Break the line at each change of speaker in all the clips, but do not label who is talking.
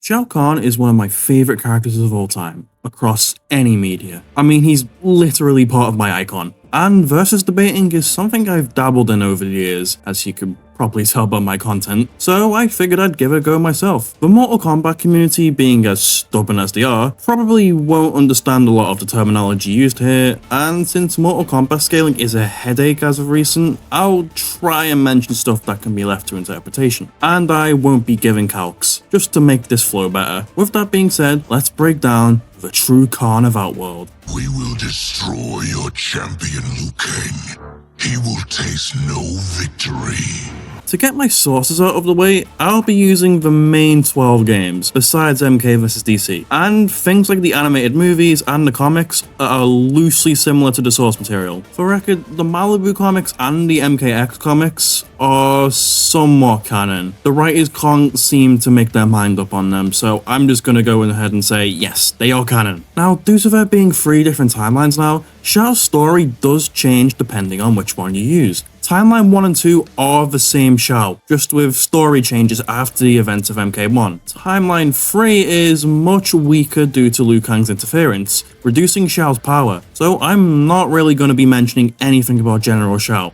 Shao Kahn is one of my favorite characters of all time, across any media. I mean, he's literally part of my icon. And versus debating is something I've dabbled in over the years, as you could probably tell by my content, so I figured I'd give it a go myself. The Mortal Kombat community, being as stubborn as they are, probably won't understand a lot of the terminology used here, and since Mortal Kombat scaling is a headache as of recent, I'll try and mention stuff that can be left to interpretation. And I won't be giving calcs, just to make this flow better. With that being said, let's break down the true Khan of Outworld.
We will destroy your champion, Liu Kang. He will taste no victory.
To get my sources out of the way, I'll be using the main 12 games, besides MK vs DC, and things like the animated movies and the comics that are loosely similar to the source material. For record, the Malibu comics and the MKX comics are somewhat canon. The writers can't seem to make their mind up on them, so I'm just gonna go ahead and say, yes, they are canon. Now, due to there being 3 different timelines now, Shao's story does change depending on which one you use. Timeline 1 and 2 are the same Shao, just with story changes after the events of MK1. Timeline 3 is much weaker due to Liu Kang's interference, reducing Shao's power, so I'm not really going to be mentioning anything about General Shao.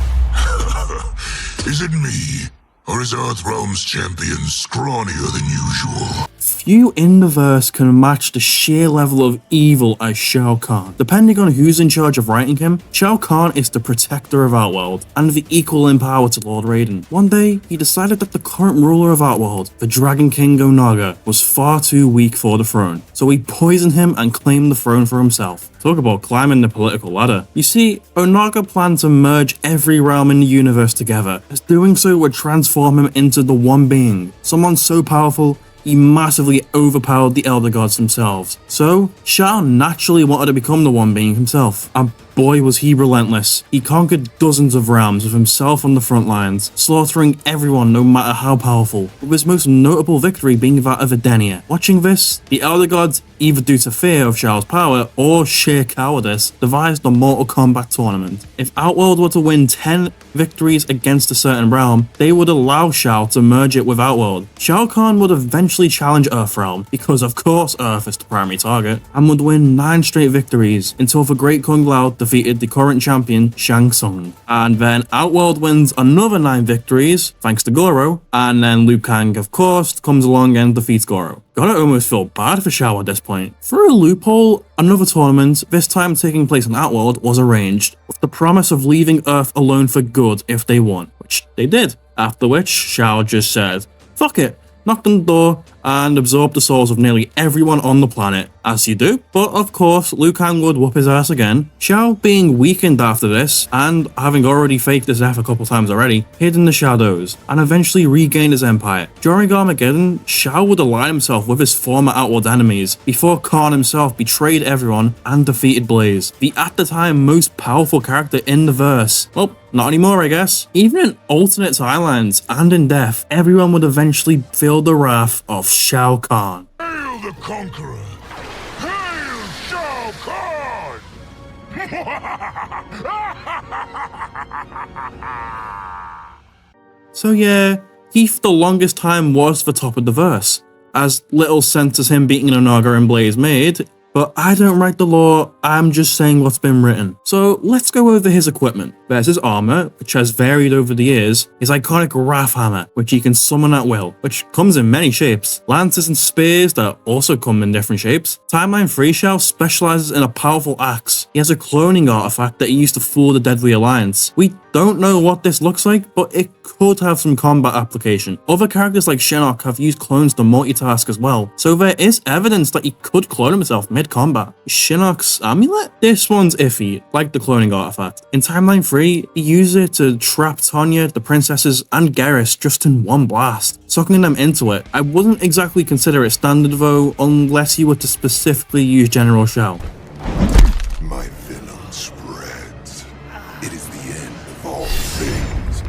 Is it me, or is Earthrealm's champion scrawnier than usual?
Few in the verse can match the sheer level of evil as Shao Kahn. Depending on who's in charge of writing him, Shao Kahn is the protector of Outworld, and the equal in power to Lord Raiden. One day, he decided that the current ruler of Outworld, the Dragon King Onaga, was far too weak for the throne, so he poisoned him and claimed the throne for himself. Talk about climbing the political ladder. You see, Onaga planned to merge every realm in the universe together, as doing so would transform him into the One Being, someone so powerful he massively overpowered the Elder Gods themselves. So, Shao naturally wanted to become the One Being himself. And boy was he relentless. He conquered dozens of realms with himself on the front lines, slaughtering everyone no matter how powerful, with his most notable victory being that of Edenia. Watching this, the Elder Gods, either due to fear of Shao's power or sheer cowardice, devised the Mortal Kombat tournament. If Outworld were to win 10 victories against a certain realm, they would allow Shao to merge it with Outworld. Shao Kahn would eventually challenge Earthrealm, because of course Earth is the primary target, and would win 9 straight victories until the Great Kung Lao defeated the current champion Shang Tsung. And then Outworld wins another 9 victories, thanks to Goro, and then Liu Kang of course comes along and defeats Goro. Gotta almost feel bad for Shao at this point. Through a loophole, another tournament, this time taking place in Outworld, was arranged, with the promise of leaving Earth alone for good if they won, which they did. After which, Shao just said, fuck it, knocked on the door, and absorbed the souls of nearly everyone on the planet, as you do. But of course, Liu Kang would whoop his ass again. Shao, being weakened after this, and having already faked his death a couple times already, hid in the shadows, and eventually regained his empire. During Armageddon, Shao would align himself with his former Outworld enemies, before Khan himself betrayed everyone and defeated Blaze, the at the time most powerful character in the verse. Well, not anymore, I guess. Even in alternate timelines and in death, everyone would eventually feel the wrath of Shao Kahn.
Hail the Conqueror! Hail Shao Kahn!
So yeah, he for the longest time was the top of the verse, as little sense as him beating Onaga and Blaze made, but I don't write the lore, I'm just saying what's been written. So let's go over his equipment. There's his armor, which has varied over the years, his iconic Wrath Hammer, which he can summon at will, which comes in many shapes, lances and spears that also come in different shapes. Timeline 3 Shao specializes in a powerful axe. He has a cloning artifact that he used to fool the Deadly Alliance. We don't know what this looks like, but it could have some combat application. Other characters like Shinnok have used clones to multitask as well, so there is evidence that he could clone himself mid-combat. Shinnok's amulet? This one's iffy, like the cloning artifact. In Timeline 3, he used it to trap Tanya, the princesses, and Geras just in one blast, sucking them into it. I wouldn't exactly consider it standard though, unless you were to specifically use General Shao.
My venom spreads. It is the end of all things.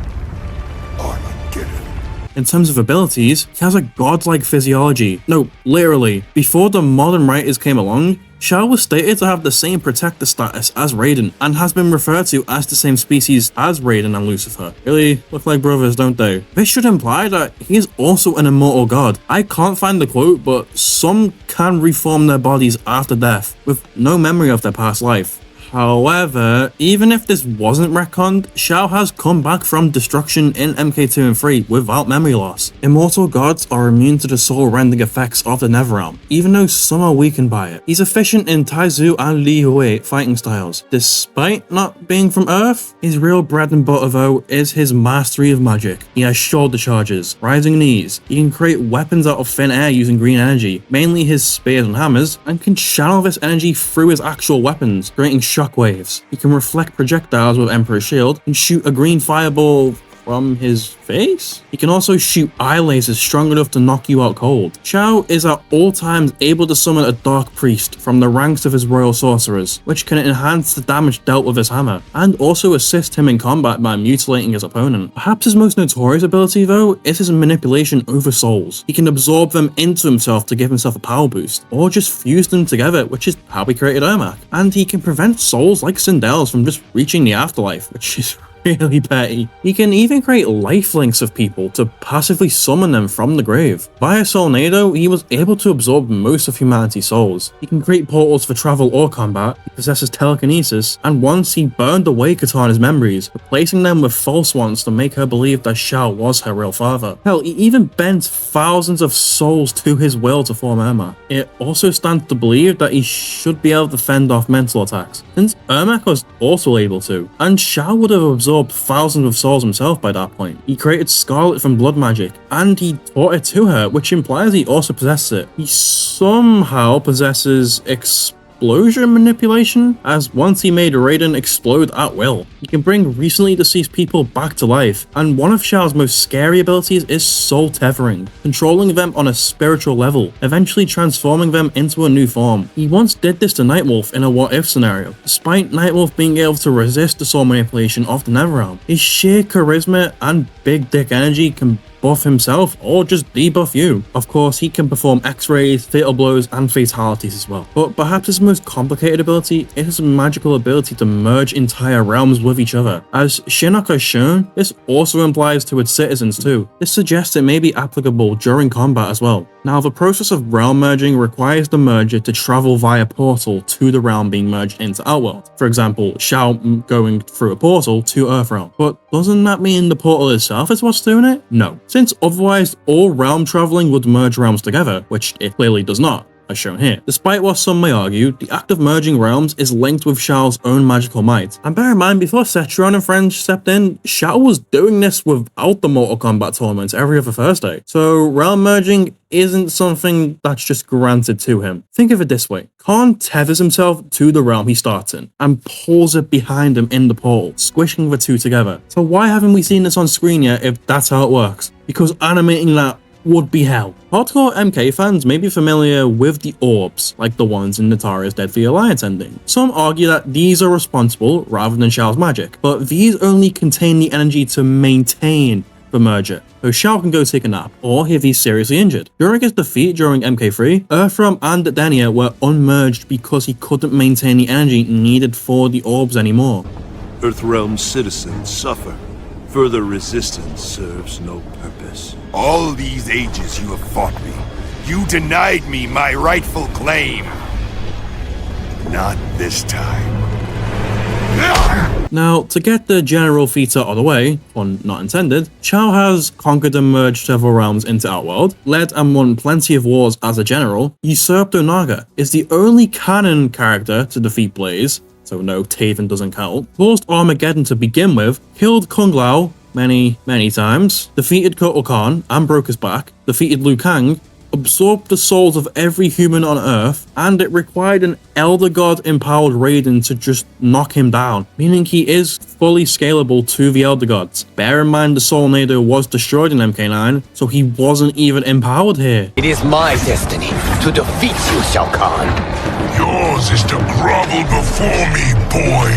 Armageddon.
In terms of abilities, he has a godlike physiology. No, literally. Before the modern writers came along, Shao was stated to have the same protector status as Raiden, and has been referred to as the same species as Raiden and Lucifer. Really look like brothers, don't they? This should imply that he is also an immortal god. I can't find the quote, but some can reform their bodies after death, with no memory of their past life. However, even if this wasn't retconned, Shao has come back from destruction in MK2 and 3 without memory loss. Immortal gods are immune to the soul-rending effects of the Netherrealm, even though some are weakened by it. He's efficient in Taizu and Li Hui fighting styles. Despite not being from Earth, his real bread and butter though is his mastery of magic. He has shoulder charges, rising knees, he can create weapons out of thin air using green energy, mainly his spears and hammers, and can channel this energy through his actual weapons, creating shockwaves. He can reflect projectiles with Emperor's Shield and shoot a green fireball from his face? He can also shoot eye lasers strong enough to knock you out cold. Shao is at all times able to summon a Dark Priest from the ranks of his Royal Sorcerers, which can enhance the damage dealt with his hammer, and also assist him in combat by mutilating his opponent. Perhaps his most notorious ability though is his manipulation over souls. He can absorb them into himself to give himself a power boost, or just fuse them together, which is how he created Ermac. And he can prevent souls like Sindel's from just reaching the afterlife, which is really petty. He can even create lifelinks of people to passively summon them from the grave. Via Soulnado, he was able to absorb most of humanity's souls. He can create portals for travel or combat, he possesses telekinesis, and once he burned away Katana's memories, replacing them with false ones to make her believe that Shao was her real father. Hell, he even bent thousands of souls to his will to form Ermac. It also stands to believe that he should be able to fend off mental attacks, since Ermac was also able to, and Shao would have absorbed thousands of souls himself by that point. He created Scarlet from blood magic, and he taught it to her, which implies he also possesses it. He somehow possesses explosion manipulation, as once he made Raiden explode at will. He can bring recently deceased people back to life, and one of Shao's most scary abilities is soul tethering, controlling them on a spiritual level, eventually transforming them into a new form. He once did this to Nightwolf in a what-if scenario, despite Nightwolf being able to resist the soul manipulation of the Netherrealm. His sheer charisma and big dick energy can buff himself or just debuff you. Of course, he can perform x-rays, fatal blows, and fatalities as well. But perhaps his most complicated ability is his magical ability to merge entire realms with each other. As Shinnok has shown, this also implies to its citizens too. This suggests it may be applicable during combat as well. Now, the process of realm merging requires the merger to travel via portal to the realm being merged into Outworld. For example, Shao going through a portal to Earthrealm. But doesn't that mean the portal itself is what's doing it? No, since otherwise all realm traveling would merge realms together, which it clearly does not, as shown here. Despite what some may argue, the act of merging realms is linked with Shao's own magical might. And bear in mind, before Setron and friends stepped in, Shao was doing this without the Mortal Kombat tournaments every other Thursday. So realm merging isn't something that's just granted to him. Think of it this way. Khan tethers himself to the realm he starts in and pulls it behind him in the portal, squishing the two together. So why haven't we seen this on screen yet if that's how it works? Because animating that would be hell. Hardcore MK fans may be familiar with the orbs, like the ones in Nataria's Deadly Alliance ending. Some argue that these are responsible rather than Shao's magic, but these only contain the energy to maintain the merger, so Shao can go take a nap, or if he's seriously injured. During his defeat during MK3, Earthrealm and Denia were unmerged because he couldn't maintain the energy needed for the orbs anymore.
Earthrealm citizens suffer. Further resistance serves no purpose.
All these ages you have fought me. You denied me my rightful claim. Not this time.
Now, to get the general feat out of the way, pun not intended, Shao has conquered and merged several realms into Outworld, led and won plenty of wars as a general, usurped Onaga, is the only canon character to defeat Blaze, so no, Taven doesn't count, caused Armageddon to begin with, killed Kung Lao many times, defeated Kotal Khan and broke his back, defeated Liu Kang, absorbed the souls of every human on Earth, and it required an Elder God empowered Raiden to just knock him down, meaning he is fully scalable to the Elder Gods. Bear in mind the Soulnado was destroyed in MK9, so he wasn't even empowered here.
It is my destiny to defeat you, Shao Kahn.
Yours is to grovel before me, boy.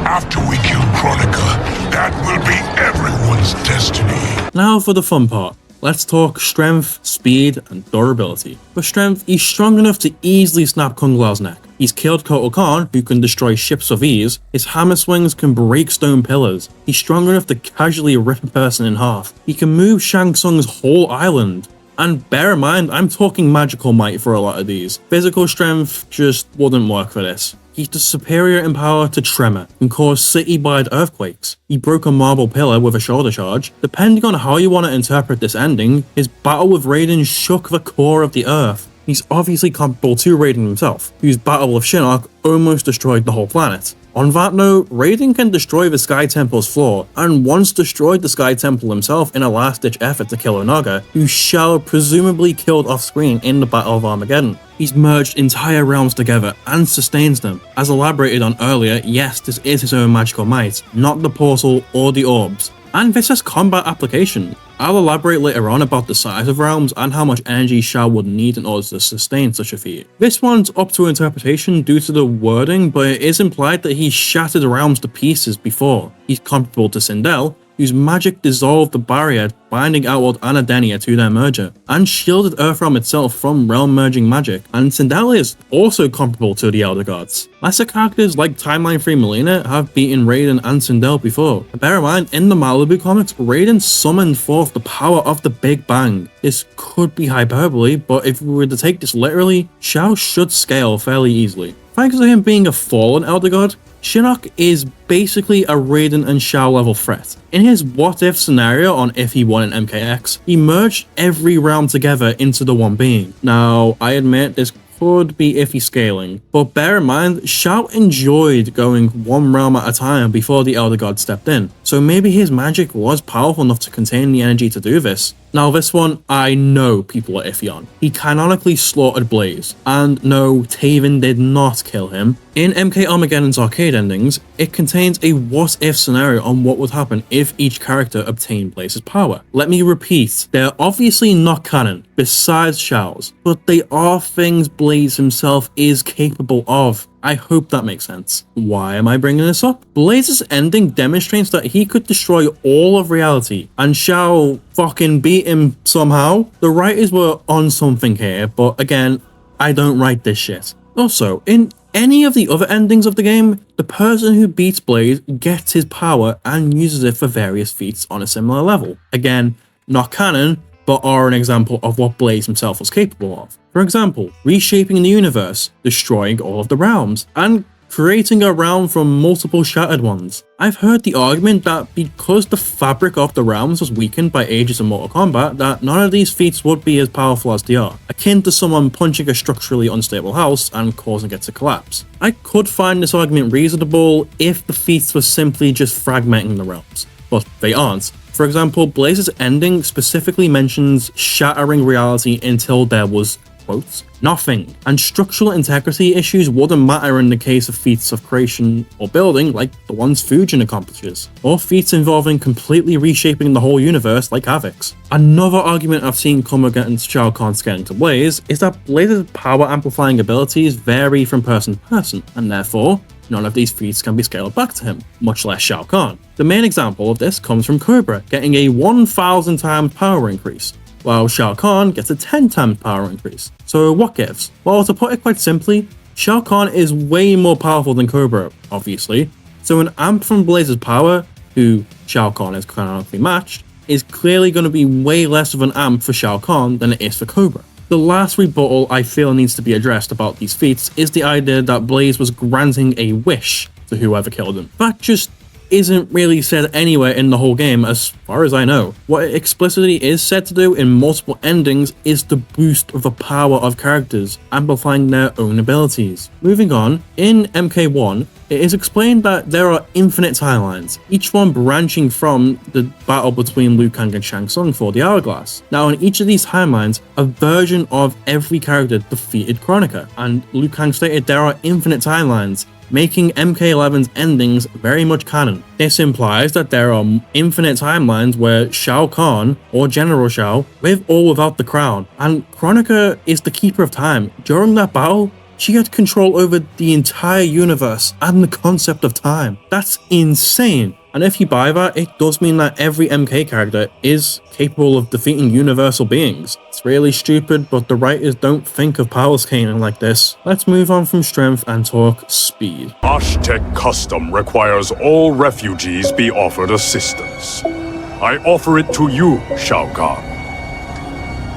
After we kill Chronica, that will be everyone's destiny.
Now for the fun part. let's talk strength, speed, and durability. For strength, he's strong enough to easily snap Kung Lao's neck. He's killed Kotal Kahn, who can destroy ships with ease. His hammer swings can break stone pillars. He's strong enough to casually rip a person in half. He can move Shang Tsung's whole island. And bear in mind, I'm talking magical might for a lot of these. Physical strength just wouldn't work for this. He's the superior in power to Tremor, and cause city-wide earthquakes. He broke a marble pillar with a shoulder charge. Depending on how you want to interpret this ending, his battle with Raiden shook the core of the earth. He's obviously comparable to Raiden himself, whose battle with Shinnok almost destroyed the whole planet. On that note, Raiden can destroy the Sky Temple's floor, and once destroyed the Sky Temple himself in a last-ditch effort to kill Onaga, who Shao presumably killed off-screen in the Battle of Armageddon. He's merged entire realms together and sustains them. As elaborated on earlier, yes, this is his own magical might, not the portal or the orbs. And this has combat application. I'll elaborate later on about the size of realms and how much energy Shao would need in order to sustain such a feat. This one's up to interpretation due to the wording, but it is implied that he shattered realms to pieces before. He's comparable to Sindel, whose magic dissolved the barrier binding Outworld and Edenia to their merger, and shielded Earthrealm itself from realm-merging magic, and Sindel is also comparable to the Elder Gods. Lesser characters like Timeline 3 Melina have beaten Raiden and Sindel before. Bear in mind, in the Malibu comics, Raiden summoned forth the power of the Big Bang. This could be hyperbole, but if we were to take this literally, Shao should scale fairly easily. Thanks to him being a fallen Elder God, Shinnok is basically a Raiden and Shao level threat. In his what-if scenario on if he won an MKX, he merged every realm together into the one being. Now, I admit this could be iffy scaling, but bear in mind, Shao enjoyed going one realm at a time before the Elder God stepped in, so maybe his magic was powerful enough to contain the energy to do this. Now this one, I know people are iffy on. He canonically slaughtered Blaze, and no, Taven did not kill him. In MK Armageddon's arcade endings, it contains a what-if scenario on what would happen if each character obtained Blaze's power. Let me repeat, they're obviously not canon, besides Shao's, but they are things Blaze himself is capable of. I hope that makes sense. Why am I bringing this up? Blaze's ending demonstrates that he could destroy all of reality, and Shao fucking beat him somehow. The writers were on something here, but again, I don't write this shit. Also, in any of the other endings of the game, the person who beats Blaze gets his power and uses it for various feats on a similar level. Again, not canon, but are an example of what Blaze himself was capable of. For example, reshaping the universe, destroying all of the realms, and creating a realm from multiple shattered ones. I've heard the argument that because the fabric of the realms was weakened by ages of Mortal Kombat, that none of these feats would be as powerful as they are, akin to someone punching a structurally unstable house and causing it to collapse. I could find this argument reasonable if the feats were simply just fragmenting the realms, but they aren't. For example, Blaze's ending specifically mentions shattering reality until there was, quotes, nothing, and structural integrity issues wouldn't matter in the case of feats of creation or building like the ones Fujin accomplishes, or feats involving completely reshaping the whole universe like Havoc's. Another argument I've seen come against Shao Kahn scaling to Blaze is that Blaze's power amplifying abilities vary from person to person, and therefore, none of these feats can be scaled back to him, much less Shao Kahn. The main example of this comes from Cobra, getting a 1,000 times power increase, while Shao Kahn gets a 10 times power increase. So what gives? Well, to put it quite simply, Shao Kahn is way more powerful than Cobra, obviously, so an amp from Blaze's power, who Shao Kahn is canonically matched, is clearly going to be way less of an amp for Shao Kahn than it is for Cobra. The last rebuttal I feel needs to be addressed about these feats is the idea that Blaze was granting a wish to whoever killed him. That just isn't really said anywhere in the whole game as far as I know. What it explicitly is said to do in multiple endings is to boost the power of characters, amplifying their own abilities. Moving on, in MK1, it is explained that there are infinite timelines, each one branching from the battle between Liu Kang and Shang Tsung for the Hourglass. Now in each of these timelines, a version of every character defeated Kronika, and Liu Kang stated there are infinite timelines, making MK11's endings very much canon. This implies that there are infinite timelines where Shao Kahn, or General Shao, with or without the crown, and Kronika is the keeper of time. During that battle, she had control over the entire universe and the concept of time. That's insane. And if you buy that, it does mean that every MK character is capable of defeating universal beings. It's really stupid, but the writers don't think of Powerscaling like this. Let's move on from strength and talk speed.
Ashtec custom requires all refugees be offered assistance. I offer it to you, Shao Kahn.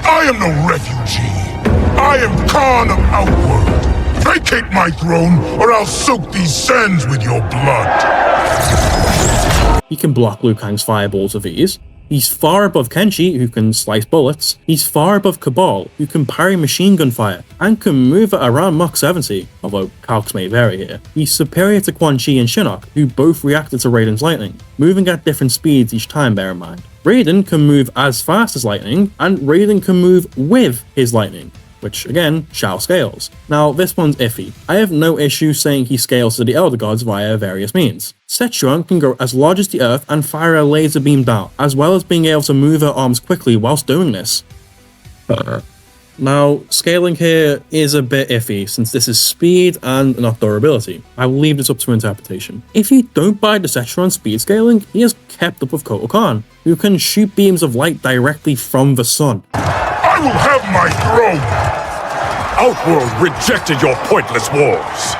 I am no refugee. I am Khan of Outworld. Vacate my throne, or I'll soak these sands with your blood.
He can block Liu Kang's fireballs with ease. He's far above Kenshi, who can slice bullets. He's far above Cabal, who can parry machine gun fire, and can move at around Mach 70, although calcs may vary here. He's superior to Quan Chi and Shinnok, who both reacted to Raiden's lightning, moving at different speeds each time, bear in mind. Raiden can move as fast as lightning, and Raiden can move with his lightning, which again, Shao scales. Now this one's iffy. I have no issue saying he scales to the Elder Gods via various means. Szechuan can grow as large as the Earth and fire a laser beam down, as well as being able to move her arms quickly whilst doing this. Now, scaling here is a bit iffy, since this is speed and not durability. I will leave this up to interpretation. If you don't buy the Szechuan speed scaling, he has kept up with Kotal Kahn, who can shoot beams of light directly from the sun.
I will have my throne!
Outworld rejected your pointless wars.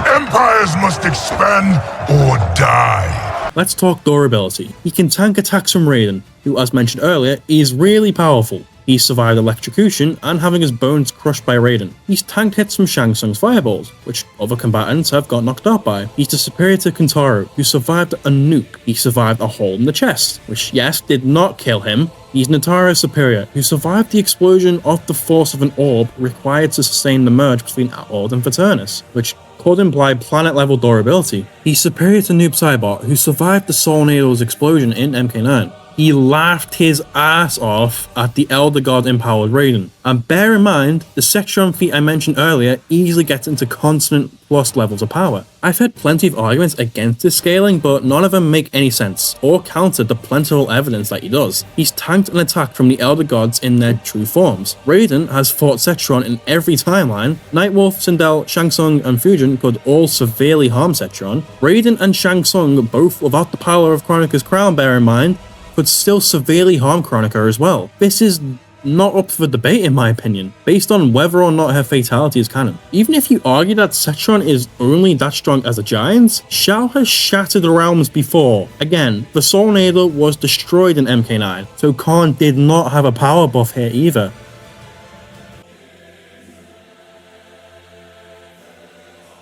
Empires must expand or die.
Let's talk durability. He can tank attacks from Raiden, who, as mentioned earlier, is really powerful. He survived electrocution and having his bones crushed by Raiden. He's tanked hits from Shang Tsung's fireballs, which other combatants have got knocked out by. He's the superior to Kentaro, who survived a nuke. He survived a hole in the chest, which yes, did not kill him. He's Nataro's superior, who survived the explosion of the force of an orb required to sustain the merge between Outworld and Paternus, which could imply planet-level durability. He's superior to Noob Saibot, who survived the Soul Needle's explosion in MK9. He laughed his ass off at the Elder God empowered Raiden. And bear in mind, the Szechuan feat I mentioned earlier easily gets into consonant plus levels of power. I've heard plenty of arguments against this scaling, but none of them make any sense, or counter the plentiful evidence that he does. He's tanked an attack from the Elder Gods in their true forms. Raiden has fought Szechuan in every timeline. Nightwolf, Sindel, Shang Tsung, and Fujin could all severely harm Szechuan. Raiden and Shang Tsung, both without the power of Kronika's crown, bear in mind, could still severely harm Kronika as well. This is not up for debate in my opinion, based on whether or not her fatality is canon. Even if you argue that Szechuan is only that strong as a giant, Shao has shattered the realms before. Again, the Soul Needle was destroyed in MK9, so Khan did not have a power buff here either.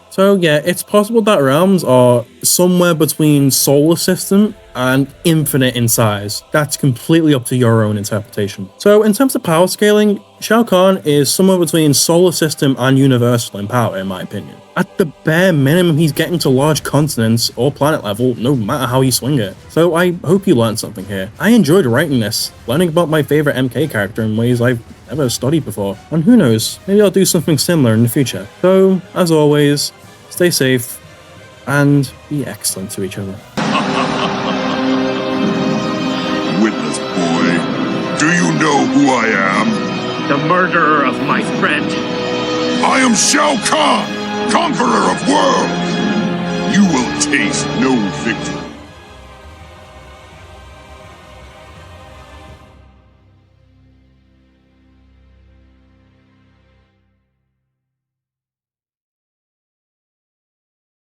So yeah, it's possible that realms are somewhere between solar system and infinite in size. That's completely up to your own interpretation. So in terms of power scaling, Shao Kahn is somewhere between solar system and universal in power in my opinion. At the bare minimum, he's getting to large continents or planet level no matter how you swing it. So I hope you learned something here. I enjoyed writing this, learning about my favorite MK character in ways I've never studied before. And who knows, maybe I'll do something similar in the future. So as always, stay safe and be excellent to each other.
Witness, boy. Do you know who I am?
The murderer of my friend.
I am Shao Kahn, conqueror of worlds. You will taste no victory.